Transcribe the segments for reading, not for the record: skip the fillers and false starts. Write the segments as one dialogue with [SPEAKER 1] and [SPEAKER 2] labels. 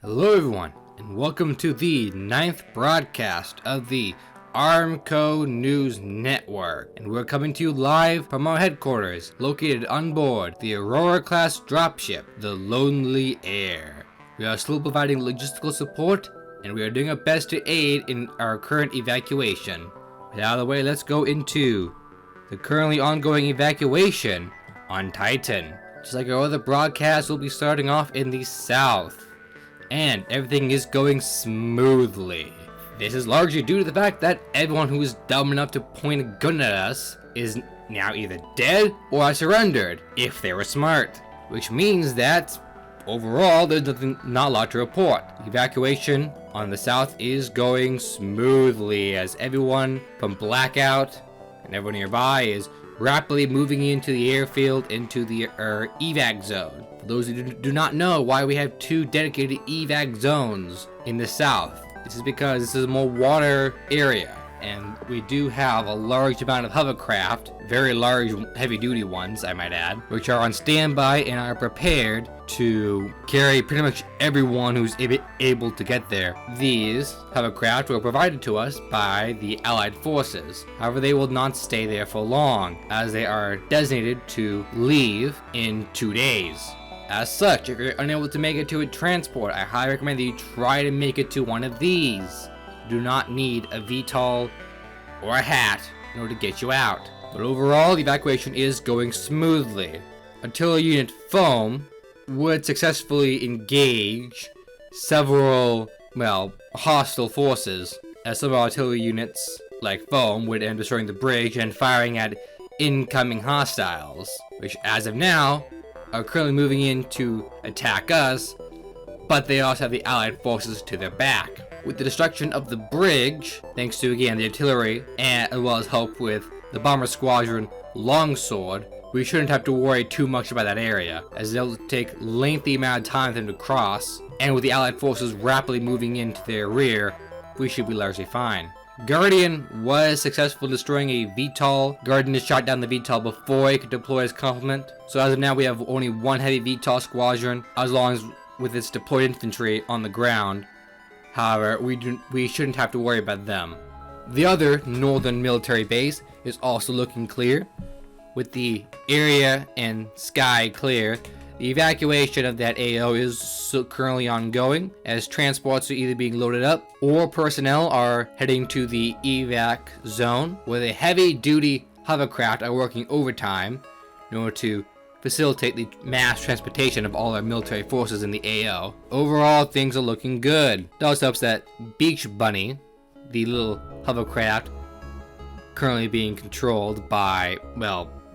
[SPEAKER 1] Hello everyone, and welcome to the 9th broadcast of the Armco News Network. And we're coming to you live from our headquarters, located on board the Aurora-class dropship, the Lonely Air. We are still providing logistical support, and we are doing our best to aid in our current evacuation. With out of the way, let's go into the currently ongoing evacuation on Titan. Just like our other broadcasts, we'll be starting off in the south. And everything is going smoothly. This is largely due to the fact that everyone who is dumb enough to point a gun at us is now either dead or has surrendered, if they were smart. Which means that, overall, there's not a lot to report. Evacuation on the south is going smoothly as everyone from Blackout and everyone nearby is rapidly moving into the airfield into the evac zone. For those who do not know why we have two dedicated evac zones in the south, this is because this is a more water area, and we do have a large amount of hovercraft, very large heavy duty ones I might add, which are on standby and are prepared to carry pretty much everyone who's able to get there. These hovercraft were provided to us by the Allied forces. However, they will not stay there for long, as they are designated to leave in 2 days. As such, if you're unable to make it to a transport, I highly recommend that you try to make it to one of these. You do not need a VTOL or a hat in order to get you out. But overall, the evacuation is going smoothly. Artillery unit Foam would successfully engage several, hostile forces, as some artillery units, like Foam, would end up destroying the bridge and firing at incoming hostiles, which, as of now, are currently moving in to attack us, but they also have the Allied forces to their back. With the destruction of the bridge, thanks to, again, the artillery, and as well as help with the Bomber Squadron Longsword, we shouldn't have to worry too much about that area, as it'll take lengthy amount of time for them to cross, and with the Allied forces rapidly moving into their rear, we should be largely fine. Guardian was successful in destroying a VTOL. Guardian has shot down the VTOL before it could deploy its complement, so as of now we have only one heavy VTOL squadron, as long as with its deployed infantry on the ground. However, we shouldn't have to worry about them. The other northern military base is also looking clear. With the area and sky clear, the evacuation of that AO is currently ongoing, as transports are either being loaded up or personnel are heading to the evac zone, where the heavy-duty hovercraft are working overtime in order to facilitate the mass transportation of all our military forces in the AO. Overall, things are looking good. It also helps that Beach Bunny, the little hovercraft currently being controlled by,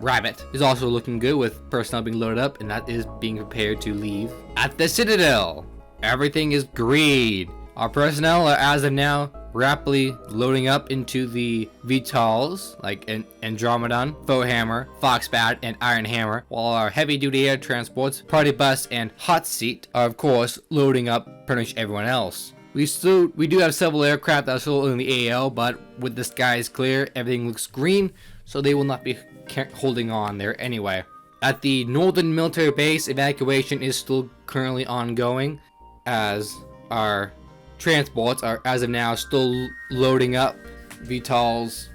[SPEAKER 1] Rabbit, is also looking good, with personnel being loaded up, and that is being prepared to leave at the Citadel. Everything is green. Our personnel are, as of now, rapidly loading up into the VTOLs, like Andromedon, Foehammer, Foxbat, and Iron Hammer, while our heavy-duty air transports, Party Bus, and Hot Seat are, of course, loading up pretty much everyone else. We do have several aircraft that are still in the AO, but with the skies clear, everything looks green, so they will not be holding on there anyway. At the northern military base, evacuation is still currently ongoing, as our transports are, as of now, still loading up. VTOLs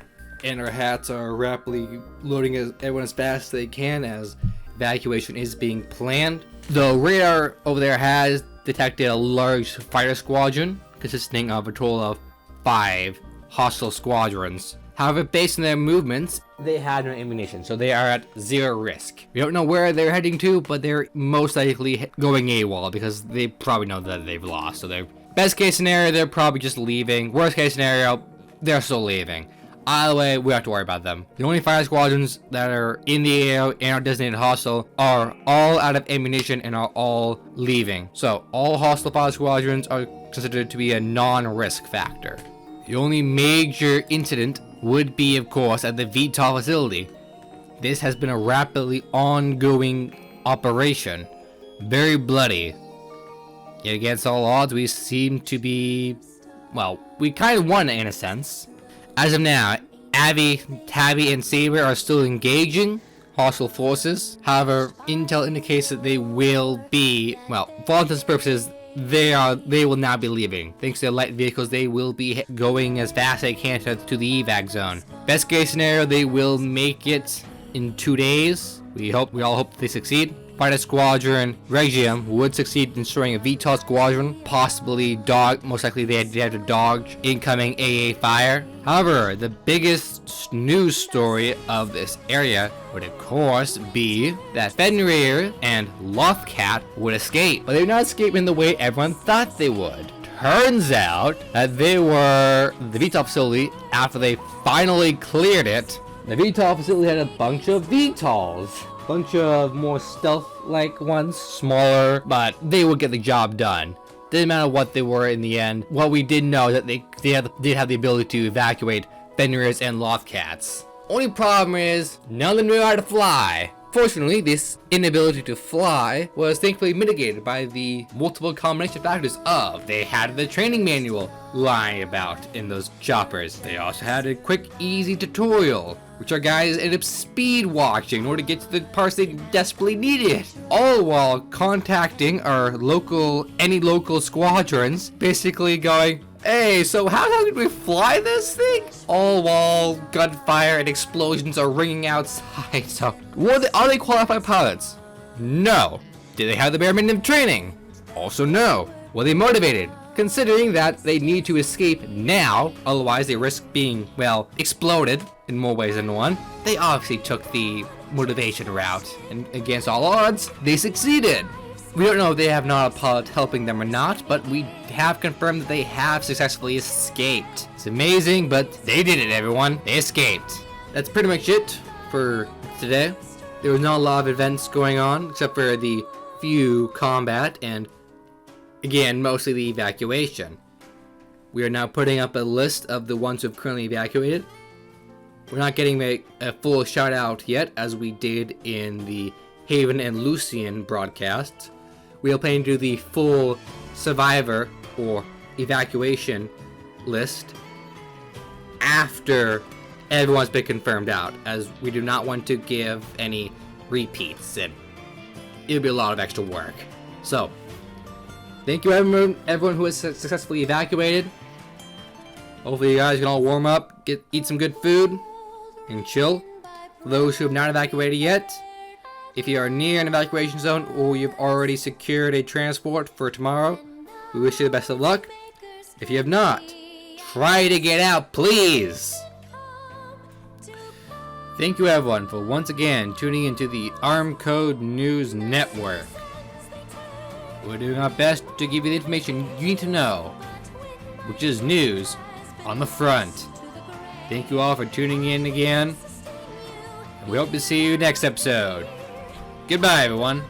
[SPEAKER 1] and our hats are rapidly loading everyone as fast as they can, as evacuation is being planned. The radar over there has detected a large fighter squadron consisting of a total of 5 hostile squadrons. However, based on their movements, they had no ammunition, so they are at 0 risk. We don't know where they're heading to, but they're most likely going AWOL, because they probably know that they've lost. So their best case scenario, they're probably just leaving. Worst case scenario, they're still leaving. Either way, we don't have to worry about them. The only fire squadrons that are in the AO and are designated hostile are all out of ammunition and are all leaving. So all hostile fire squadrons are considered to be a non-risk factor. The only major incident would be, of course, at the VTOL facility. This has been a rapidly ongoing operation, very bloody. Yet against all odds, we seem to be, we kind of won in a sense. As of now, Abby, Tabby, and Saber are still engaging hostile forces. However, intel indicates that they will be, for all intents and purposes, they will not be leaving. Thanks to the light vehicles, they will be going as fast as they can to the evac zone. Best case scenario, they will make it in 2 days. We all hope they succeed. Fighter Squadron Regium would succeed in destroying a VTOL squadron, possibly most likely they have to dodge incoming AA fire. However, the biggest news story of this area would of course be that Fenrir and Lothcat would escape, but they would not escape in the way everyone thought they would. Turns out that they were the VTOL facility after they finally cleared it. The VTOL facility had a bunch of VTOLs. Bunch of more stealth-like ones, smaller, but they would get the job done. Didn't matter what they were in the end. What we did know that they did have the ability to evacuate Fenrirs and Lothcats. Only problem is, none of them knew how to fly. Fortunately, this inability to fly was thankfully mitigated by the multiple combination factors of they had the training manual lying about in those choppers. They also had a quick, easy tutorial, which our guys ended up speed watching in order to get to the parts they desperately needed. All while contacting any local squadrons, basically going, hey, so how did we fly this thing? All while gunfire and explosions are ringing outside. So, are they qualified pilots? No. Did they have the bare minimum training? Also no. Were they motivated? Considering that they need to escape now, otherwise they risk being, well, exploded in more ways than one. They obviously took the motivation route, and against all odds, they succeeded. We don't know if they have not a pilot helping them or not, but we have confirmed that they have successfully escaped. It's amazing, but they did it, everyone. They escaped. That's pretty much it for today. There was not a lot of events going on, except for the few combat and, again, mostly the evacuation. We are now putting up a list of the ones who have currently evacuated. We're not getting a full shout out yet, as we did in the Haven and Lucian broadcasts. We are planning to do the full survivor or evacuation list after everyone's been confirmed out, as we do not want to give any repeats, and it'll be a lot of extra work. So, thank you everyone who has successfully evacuated. Hopefully you guys can all warm up, eat some good food, and chill. For those who have not evacuated yet, if you are near an evacuation zone or you've already secured a transport for tomorrow, we wish you the best of luck. If you have not, try to get out, please. Thank you everyone for once again tuning into the Armco News Network. We're doing our best to give you the information you need to know, which is news on the front. Thank you all for tuning in again, and we hope to see you next episode. Goodbye, everyone.